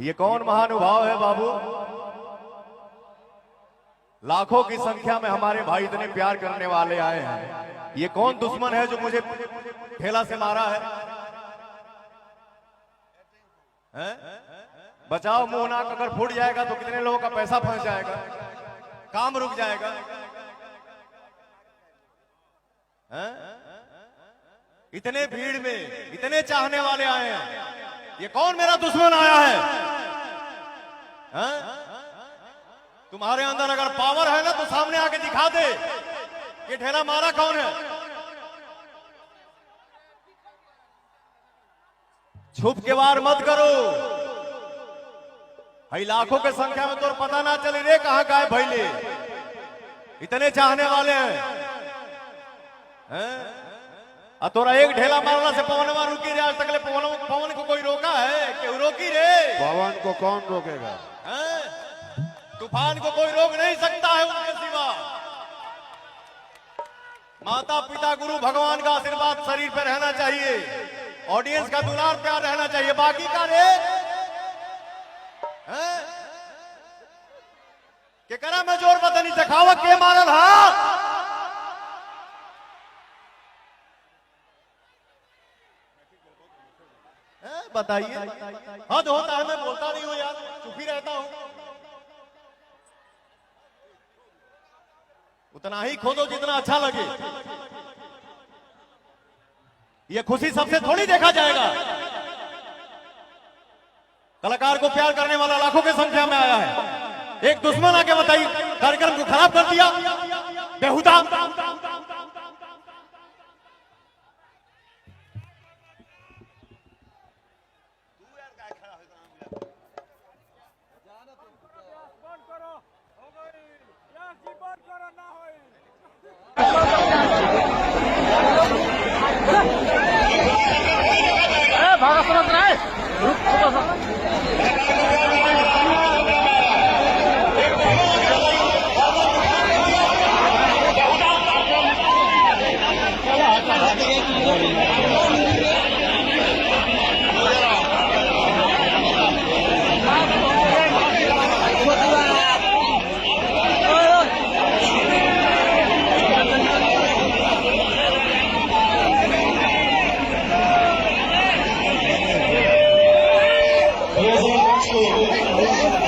ये कौन महानुभाव है बाबू? लाखों की संख्या में हमारे भाई इतने प्यार करने वाले आए हैं। ये कौन दुश्मन है जो मुझे ठेला से मारा है? बचाओ मुंह नाक अगर फूट जाएगा तो कितने लोगों का पैसा फंस जाएगा, काम रुक जाएगा। इतने भीड़ में इतने चाहने वाले आए हैं, ये कौन मेरा दुश्मन आया है? तुम्हारे अंदर अगर पावर है ना तो सामने आके दिखा दे, ये ठेला मारा कौन है? छुप के वार मत करो। भाई लाखों के संख्या में तो पता ना चले रे कहां का है भैले, इतने चाहने वाले हैं। तोरा एक ढेला मारना से पवनवा रुकी रे? आज तक ले पवन को कोई रोका है? क्यों रोकी रे? पवन को कौन रोकेगा? तूफान को कोई रोक नहीं सकता है उनके सिवा। माता पिता गुरु भगवान का आशीर्वाद शरीर पे रहना चाहिए, ऑडियंस का दुलार प्यार रहना चाहिए, बाकी का रे के करा मैं जोर पता नहीं दिखावा के मारल हा। बताइए, हद होता है, मैं बोलता नहीं हूं यार, चुप ही रहता हूं। उतना ही खोदो जितना अच्छा लगे। ये खुशी सबसे थोड़ी देखा जाएगा। कलाकार को प्यार करने वाला लाखों की संख्या में आया है, एक दुश्मन आके बताइए कार्यक्रम को खराब कर दिया बेहुदा। भागा समझ रहा है। Thank you.